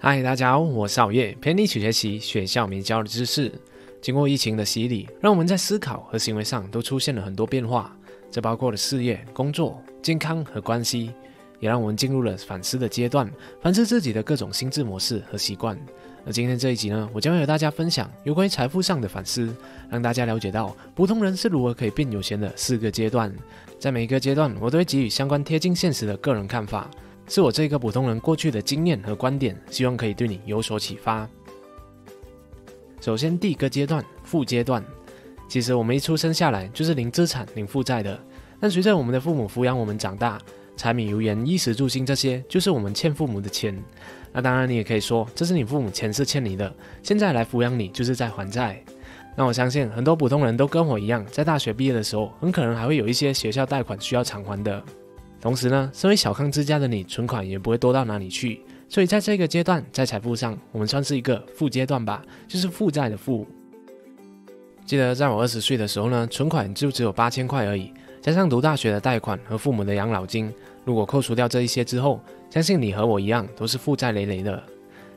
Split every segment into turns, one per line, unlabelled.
嗨，大家好，我是熬夜，陪你一起学习学校没教的知识。经过疫情的洗礼，让我们在思考和行为上都出现了很多变化，这包括了事业、工作、健康和关系，也让我们进入了反思的阶段，反思自己的各种心智模式和习惯。而今天这一集呢，我将会和大家分享有关于财富上的反思，让大家了解到普通人是如何可以变有钱的4个阶段。在每一个阶段，我都会给予相关贴近现实的个人看法，是我这个普通人过去的经验和观点，希望可以对你有所启发。首先，第一个阶段，负阶段。其实我们一出生下来就是零资产、零负债的，但随着我们的父母抚养我们长大，柴米油盐、衣食住行这些就是我们欠父母的钱。那当然，你也可以说这是你父母前世欠你的，现在来抚养你就是在还债。那我相信很多普通人都跟我一样，在大学毕业的时候，很可能还会有一些学校贷款需要偿还的。同时呢，身为小康之家的你，存款也不会多到哪里去，所以在这个阶段，在财富上，我们算是一个负阶段吧，就是负债的负。记得在我20岁的时候呢，存款就只有8000块而已，加上读大学的贷款和父母的养老金，如果扣除掉这一些之后，相信你和我一样都是负债累累的。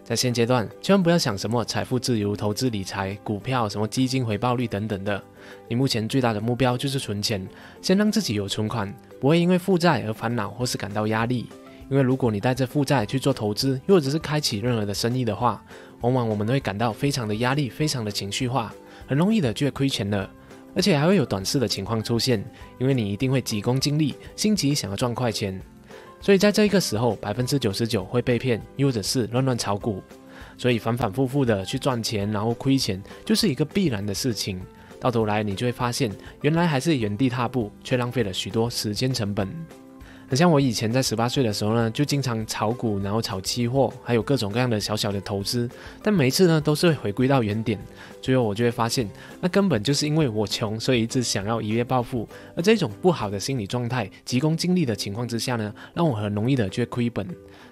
在现阶段，千万不要想什么财富自由、投资理财、股票、什么基金回报率等等的。你目前最大的目标就是存钱，先让自己有存款，不会因为负债而烦恼或是感到压力。因为如果你带着负债去做投资，又或者是开启任何的生意的话，往往我们会感到非常的压力，非常的情绪化，很容易的就会亏钱了。而且还会有短视的情况出现，因为你一定会急功近利，心急想要赚快钱。所以在这个时候，99%会被骗，又或者是乱炒股。所以反反复复的去赚钱，然后亏钱，就是一个必然的事情。到头来你就会发现，原来还是原地踏步，却浪费了许多时间成本。很像我以前在18岁的时候呢，就经常炒股，然后炒期货，还有各种各样的小小的投资，但每一次呢都是会回归到原点。最后我就会发现，那根本就是因为我穷，所以一直想要一夜暴富。而这种不好的心理状态，急功近利的情况之下呢，让我很容易的就会亏本。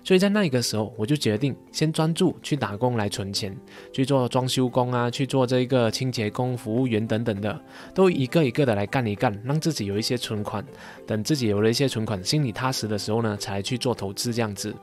所以在那个时候，我就决定先专注去打工来存钱，去做装修工啊，去做这个清洁工、服务员等等的，都一个一个的来干一干，让自己有一些存款。等自己有了一些存款，心里踏实的时候呢，才去做投资这样子。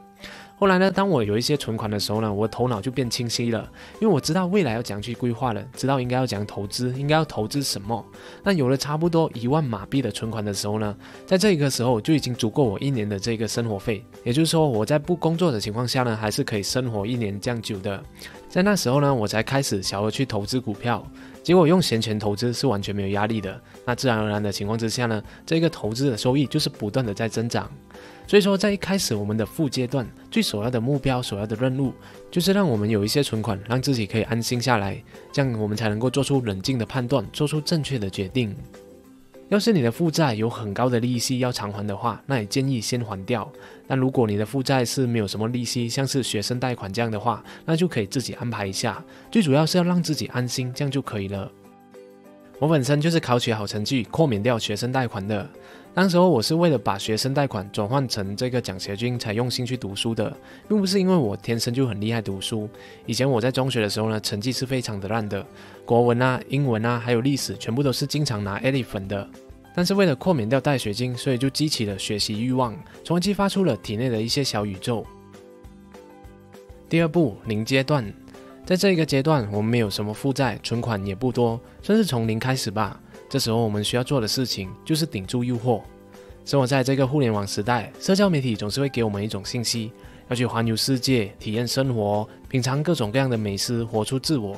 后来呢，当我有一些存款的时候呢，我的头脑就变清晰了，因为我知道未来要怎样去规划了，知道应该要怎样投资，应该要投资什么。那有了差不多1万马币的存款的时候呢，在这个时候就已经足够我1年的这个生活费，也就是说我在不工作的情况下呢，还是可以生活1年这样久的。在那时候呢，我才开始小额去投资股票，结果用闲钱投资是完全没有压力的。那自然而然的情况之下呢，这个投资的收益就是不断的在增长。所以说在一开始我们的副阶段最首要的目标、首要的任务，就是让我们有一些存款，让自己可以安心下来，这样我们才能够做出冷静的判断，做出正确的决定。要是你的负债有很高的利息要偿还的话，那也建议先还掉。但如果你的负债是没有什么利息，像是学生贷款这样的话，那就可以自己安排一下。最主要是要让自己安心，这样就可以了。我本身就是考取好成绩，豁免掉学生贷款的。当时候我是为了把学生贷款转换成这个奖学金才用心去读书的，并不是因为我天生就很厉害读书。以前我在中学的时候呢，成绩是非常的烂的，国文啊、英文啊还有历史全部都是经常拿 A 分的。但是为了豁免掉贷学金，所以就激起了学习欲望，从而激发出了体内的一些小宇宙。第二步，零阶段。在这个阶段，我们没有什么负债，存款也不多，算是从零开始吧。这时候我们需要做的事情就是顶住诱惑。生活在这个互联网时代，社交媒体总是会给我们一种信息，要去环游世界、体验生活、品尝各种各样的美食、活出自我。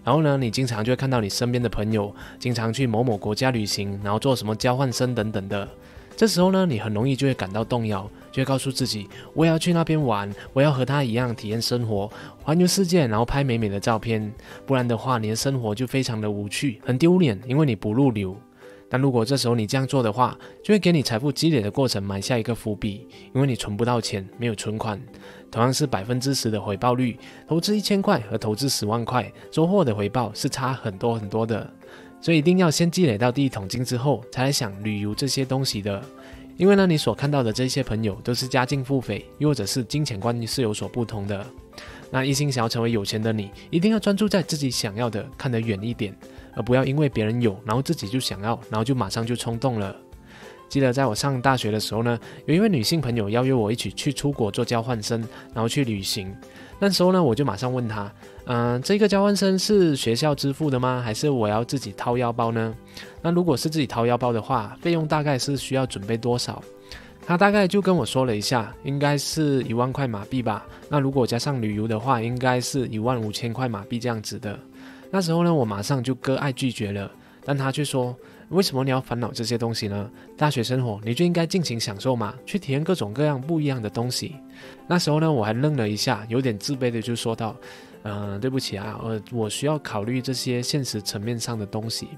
然后呢，你经常就会看到你身边的朋友经常去某某国家旅行，然后做什么交换生等等的。这时候呢，你很容易就会感到动摇，就会告诉自己，我也要去那边玩，我要和他一样体验生活，环游世界，然后拍美美的照片。不然的话，你的生活就非常的无趣，很丢脸，因为你不入流。但如果这时候你这样做的话，就会给你财富积累的过程埋下一个伏笔，因为你存不到钱，没有存款。同样是10%的回报率，投资1000块和投资10万块，收获的回报是差很多很多的。所以一定要先积累到第一桶金之后，才来想旅游这些东西的。因为呢，你所看到的这些朋友都是家境富肥，又或者是金钱观是有所不同的。那一心想要成为有钱的你，一定要专注在自己想要的，看得远一点，而不要因为别人有，然后自己就想要，然后就马上就冲动了。记得在我上大学的时候呢，有一位女性朋友邀约我一起去出国做交换生，然后去旅行。那时候呢，我就马上问他，这个交换生是学校支付的吗？还是我要自己掏腰包呢？那如果是自己掏腰包的话，费用大概是需要准备多少？他大概就跟我说了一下，应该是1万块马币吧。那如果加上旅游的话，应该是15000块马币这样子的。那时候呢，我马上就割爱拒绝了，但他却说，为什么你要烦恼这些东西呢？大学生活你就应该尽情享受嘛，去体验各种各样不一样的东西。那时候呢，我还愣了一下，有点自卑的就说道，对不起啊，我需要考虑这些现实层面上的东西。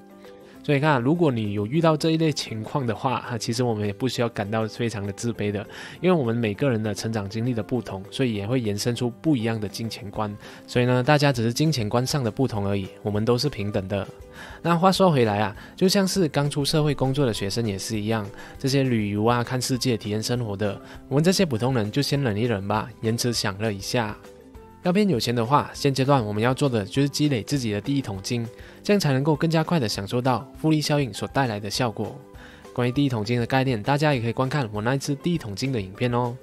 所以看，如果你有遇到这一类情况的话，其实我们也不需要感到非常的自卑的，因为我们每个人的成长经历的不同，所以也会延伸出不一样的金钱观。所以呢，大家只是金钱观上的不同而已，我们都是平等的。那话说回来啊，就像是刚出社会工作的学生也是一样，这些旅游啊、看世界、体验生活的，我们这些普通人就先忍一忍吧，延迟享乐一下。要变有钱的话，现阶段我们要做的就是积累自己的第一桶金，这样才能够更加快的享受到复利效应所带来的效果。关于第一桶金的概念，大家也可以观看我那一次第一桶金的影片哦。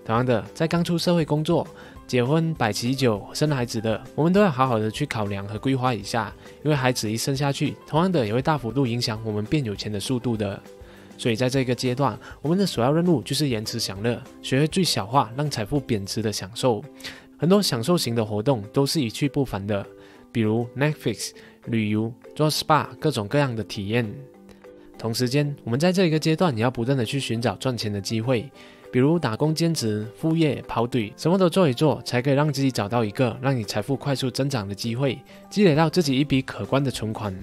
同样的，在刚出社会工作、结婚、摆喜酒、生孩子的，我们都要好好的去考量和规划一下，因为孩子一生下去，同样的也会大幅度影响我们变有钱的速度的。所以在这个阶段，我们的首要任务就是延迟享乐，学会最小化让财富贬值的享受。很多享受型的活动都是一去不返的，比如 Netflix、旅游、做 SPA 各种各样的体验。同时间，我们在这一个阶段也要不断的去寻找赚钱的机会，比如打工兼职、副业、跑腿，什么都做一做，才可以让自己找到一个让你财富快速增长的机会，积累到自己一笔可观的存款。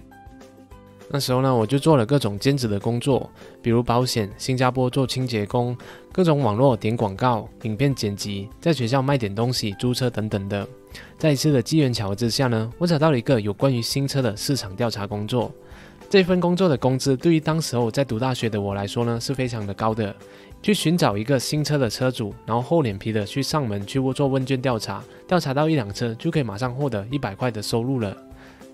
那时候呢，我就做了各种兼职的工作，比如保险、新加坡做清洁工、各种网络点广告、影片剪辑，在学校卖点东西、租车等等的。在一次的机缘巧合之下呢，我找到了一个有关于新车的市场调查工作。这份工作的工资对于当时候在读大学的我来说呢，是非常的高的。去寻找一个新车的车主，然后厚脸皮的去上门去做问卷调查，调查到一辆车就可以马上获得100块的收入了。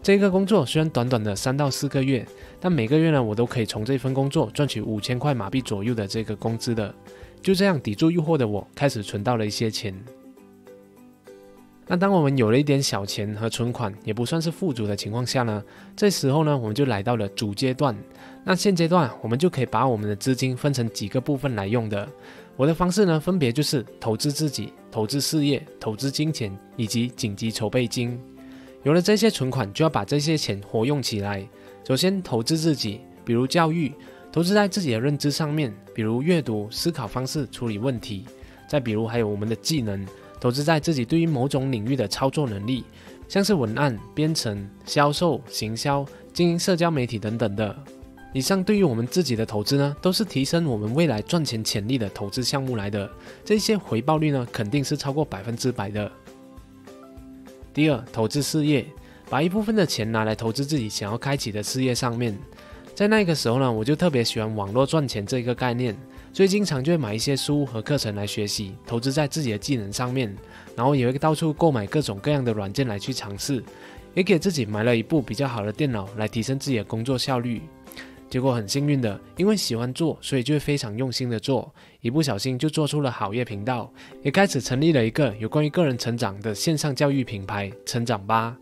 这个工作虽然短短的3到4个月，但每个月呢，我都可以从这份工作赚取5000块马币左右的这个工资的。就这样抵住诱惑的我，开始存到了一些钱。那当我们有了一点小钱和存款，也不算是富足的情况下呢，这时候呢，我们就来到了主阶段。那现阶段，我们就可以把我们的资金分成几个部分来用的。我的方式呢，分别就是投资自己、投资事业、投资金钱以及紧急筹备金。有了这些存款，就要把这些钱活用起来。首先投资自己，比如教育，投资在自己的认知上面，比如阅读、思考方式、处理问题。再比如还有我们的技能，投资在自己对于某种领域的操作能力，像是文案、编程、销售、行销、经营社交媒体等等的。以上对于我们自己的投资呢，都是提升我们未来赚钱潜力的投资项目来的，这些回报率呢，肯定是超过100%的。第二，投资事业，把一部分的钱拿来投资自己想要开启的事业上面。在那个时候呢，我就特别喜欢网络赚钱这个概念，所以经常就会买一些书和课程来学习，投资在自己的技能上面，然后也会到处购买各种各样的软件来去尝试，也给自己买了一部比较好的电脑来提升自己的工作效率。结果很幸运的，因为喜欢做，所以就会非常用心的做，一不小心就做出了好业频道，也开始成立了一个有关于个人成长的线上教育品牌成长吧，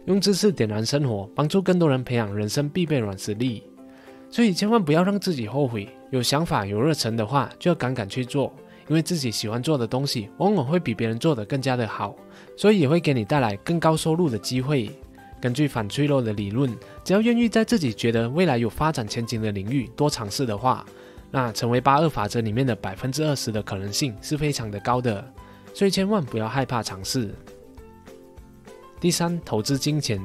用知识点燃生活，帮助更多人培养人生必备软实力。所以千万不要让自己后悔，有想法有热忱的话，就要敢敢去做，因为自己喜欢做的东西往往会比别人做得更加的好，所以也会给你带来更高收入的机会。根据反脆弱的理论，只要愿意在自己觉得未来有发展前景的领域多尝试的话，那成为82法则里面的20%的可能性是非常的高的，所以千万不要害怕尝试。第三，投资金钱。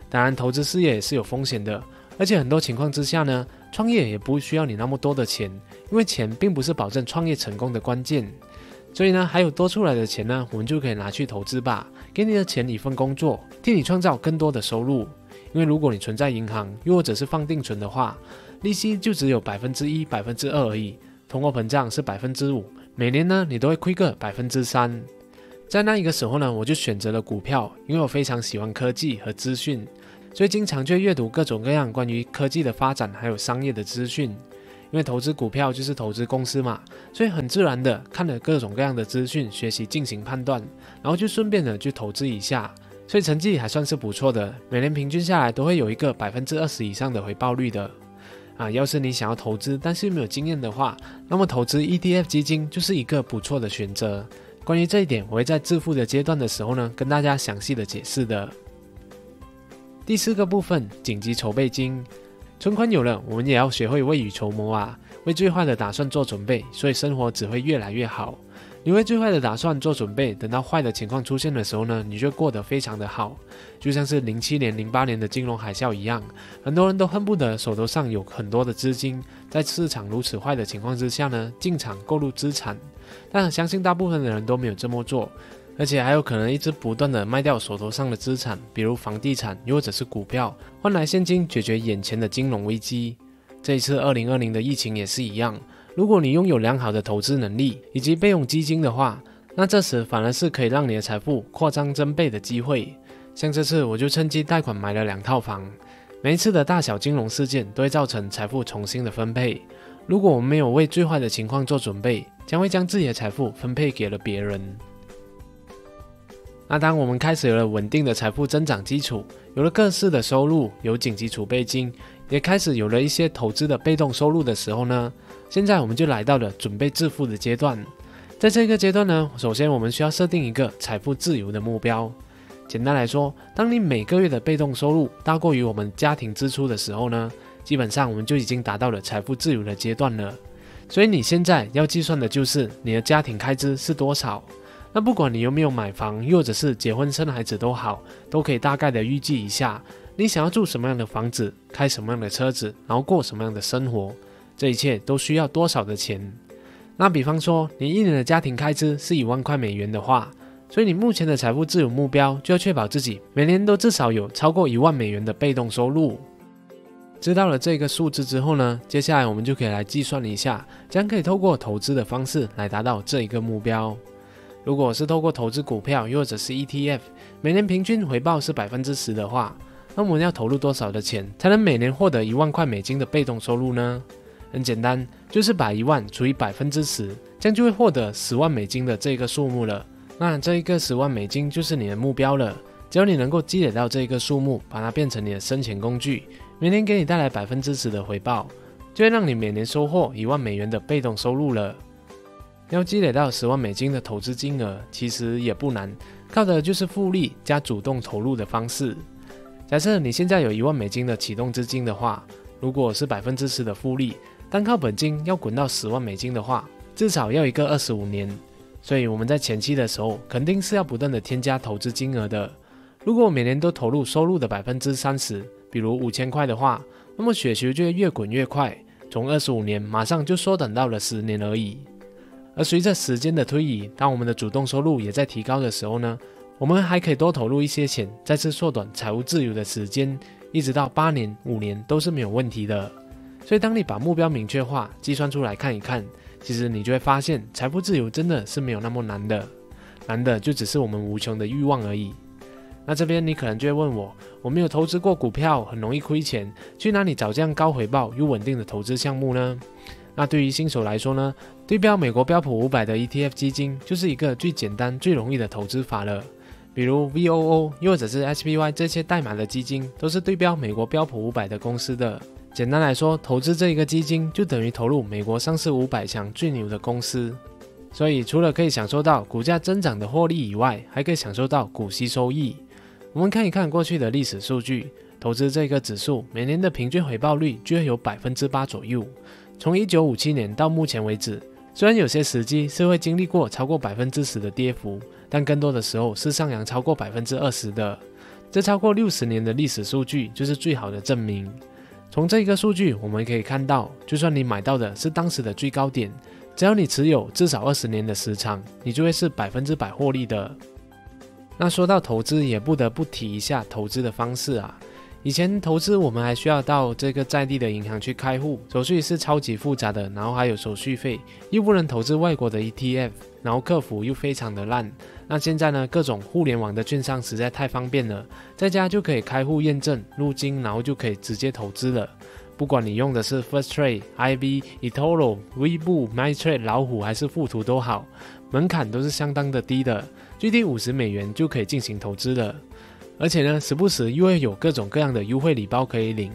当然投资事业也是有风险的，而且很多情况之下呢，创业也不需要你那么多的钱，因为钱并不是保证创业成功的关键。所以呢，还有多出来的钱呢，我们就可以拿去投资吧，给你的钱一份工作，替你创造更多的收入。因为如果你存在银行，又或者是放定存的话，利息就只有1%、2%而已，通货膨胀是5%，每年呢你都会亏个3%。在那一个时候呢，我就选择了股票，因为我非常喜欢科技和资讯，所以经常就阅读各种各样关于科技的发展还有商业的资讯。因为投资股票就是投资公司嘛，所以很自然的看了各种各样的资讯，学习进行判断，然后就顺便的去投资一下，所以成绩还算是不错的，每年平均下来都会有一个20%以上的回报率的。要是你想要投资但是没有经验的话，那么投资 ETF 基金就是一个不错的选择。关于这一点，我会在致富的阶段的时候呢，跟大家详细的解释的。第4个部分，紧急筹备金。存款有了，我们也要学会未雨绸缪啊，为最坏的打算做准备，所以生活只会越来越好。你为最坏的打算做准备，等到坏的情况出现的时候呢，你就过得非常的好。就像是07年、08年的金融海啸一样，很多人都恨不得手头上有很多的资金，在市场如此坏的情况之下呢，进场购入资产。但相信大部分的人都没有这么做，而且还有可能一直不断的卖掉手头上的资产，比如房地产又或者是股票，换来现金解决眼前的金融危机。这一次2020的疫情也是一样，如果你拥有良好的投资能力以及备用基金的话，那这时反而是可以让你的财富扩张增倍的机会。像这次我就趁机贷款买了2套房，每一次的大小金融事件都会造成财富重新的分配。如果我们没有为最坏的情况做准备，将会将自己的财富分配给了别人。那当我们开始有了稳定的财富增长基础，有了各式的收入，有紧急储备金，也开始有了一些投资的被动收入的时候呢，现在我们就来到了准备致富的阶段。在这个阶段呢，首先我们需要设定一个财富自由的目标。简单来说，当你每个月的被动收入大过于我们家庭支出的时候呢，基本上我们就已经达到了财富自由的阶段了。所以你现在要计算的就是你的家庭开支是多少。那不管你有没有买房，又或者是结婚生孩子都好，都可以大概的预计一下，你想要住什么样的房子，开什么样的车子，然后过什么样的生活，这一切都需要多少的钱。那比方说你一年的家庭开支是1万块美元的话，所以你目前的财富自由目标就要确保自己每年都至少有超过1万美元的被动收入。知道了这个数字之后呢，接下来我们就可以来计算一下，将可以透过投资的方式来达到这一个目标。如果是透过投资股票又或者是 ETF， 每年平均回报是10%的话，那我们要投入多少的钱才能每年获得1万块美金的被动收入呢？很简单，就是把1万除以10%，这样就会获得10万美金的这个数目了。那这一个10万美金就是你的目标了。只要你能够积累到这一个数目，把它变成你的生钱工具，每年给你带来10%的回报，就会让你每年收获1万美元的被动收入了。要积累到10万美金的投资金额，其实也不难，靠的就是复利加主动投入的方式。假设你现在有1万美金的启动资金的话，如果是10%的复利，单靠本金要滚到10万美金的话，至少要一个25年。所以我们在前期的时候，肯定是要不断的添加投资金额的。如果每年都投入收入的30%，比如5000块的话，那么雪球就会越滚越快，从25年马上就缩短到了10年而已。而随着时间的推移，当我们的主动收入也在提高的时候呢，我们还可以多投入一些钱，再次缩短财务自由的时间，一直到8年、5年都是没有问题的。所以当你把目标明确化，计算出来看一看，其实你就会发现财富自由真的是没有那么难的，难的就只是我们无穷的欲望而已。那这边你可能就会问我没有投资过股票，很容易亏钱，去哪里找这样高回报又稳定的投资项目呢？那对于新手来说呢，对标美国标普500的 ETF 基金就是一个最简单最容易的投资法了。比如 VOO 又或者是 SPY 这些代码的基金都是对标美国标普500的公司的。简单来说，投资这一个基金就等于投入美国上市500强最牛的公司。所以除了可以享受到股价增长的获利以外，还可以享受到股息收益。我们看一看过去的历史数据，投资这个指数每年的平均回报率就会有8%左右。从1957年到目前为止，虽然有些时机是会经历过超过10%的跌幅，但更多的时候是上扬超过20%的。这超过60年的历史数据就是最好的证明。从这个数据我们可以看到，就算你买到的是当时的最高点，只要你持有至少20年的时长，你就会是100%获利的。那说到投资，也不得不提一下投资的方式啊。以前投资我们还需要到这个在地的银行去开户，手续是超级复杂的，然后还有手续费，又不能投资外国的 ETF， 然后客服又非常的烂。那现在呢，各种互联网的券商实在太方便了，在家就可以开户验证入金，然后就可以直接投资了，不管你用的是 First Trade、IB、eToro、Webull、MyTrade、老虎还是富途都好，门槛都是相当的低的，最低$50就可以进行投资了。而且呢，时不时又会有各种各样的优惠礼包可以领。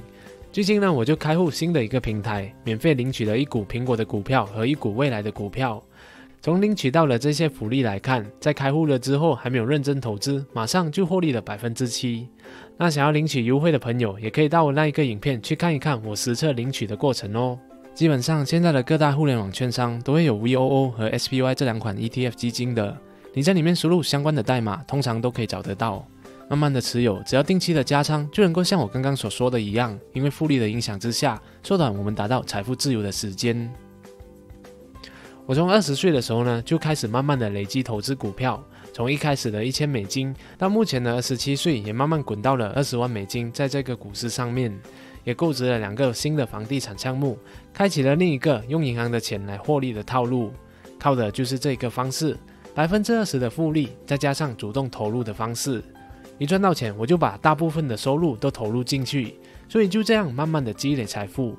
最近呢，我就开户新的一个平台，免费领取了1股苹果的股票和1股未来的股票。从领取到了这些福利来看，在开户了之后还没有认真投资，马上就获利了7%。那想要领取优惠的朋友，也可以到我那一个影片去看一看我实测领取的过程哦。基本上现在的各大互联网券商都会有 VOO 和 SPY 这2款 ETF 基金的，你在里面输入相关的代码，通常都可以找得到。慢慢的持有，只要定期的加仓，就能够像我刚刚所说的一样，因为复利的影响之下，缩短我们达到财富自由的时间。我从20岁的时候呢，就开始慢慢的累积投资股票，从一开始的$1000，到目前的27岁，也慢慢滚到了$20万，在这个股市上面，也购置了2个新的房地产项目，开启了另一个用银行的钱来获利的套路，靠的就是这个方式，20%的复利，再加上主动投入的方式，一赚到钱我就把大部分的收入都投入进去，所以就这样慢慢的积累财富。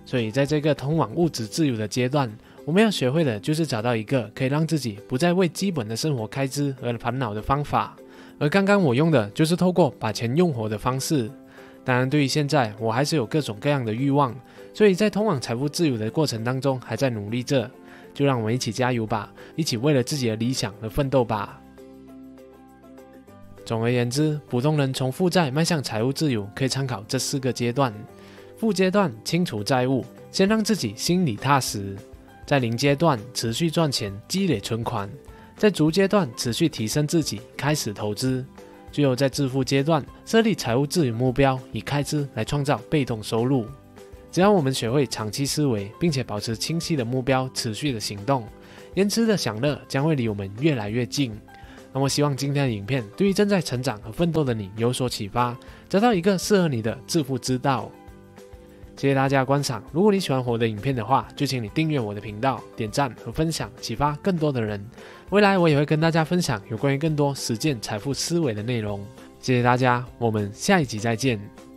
所以在这个通往物质自由的阶段，我们要学会的就是找到一个可以让自己不再为基本的生活开支而烦恼的方法。而刚刚我用的就是透过把钱用活的方式。当然对于现在我还是有各种各样的欲望，所以在通往财富自由的过程当中还在努力着，就让我们一起加油吧，一起为了自己的理想而奋斗吧。总而言之，普通人从负债迈向财务自由可以参考这4个阶段。负阶段清除债务，先让自己心里踏实；在0阶段持续赚钱积累存款；在逐阶段持续提升自己开始投资；最后在致富阶段设立财务自由目标，以开支来创造被动收入。只要我们学会长期思维，并且保持清晰的目标，持续的行动，延迟的享乐将会离我们越来越近。那么希望今天的影片对于正在成长和奋斗的你有所启发，找到一个适合你的致富之道。谢谢大家观赏，如果你喜欢我的影片的话，就请你订阅我的频道，点赞和分享，启发更多的人。未来我也会跟大家分享有关于更多实践财富思维的内容。谢谢大家，我们下一集再见。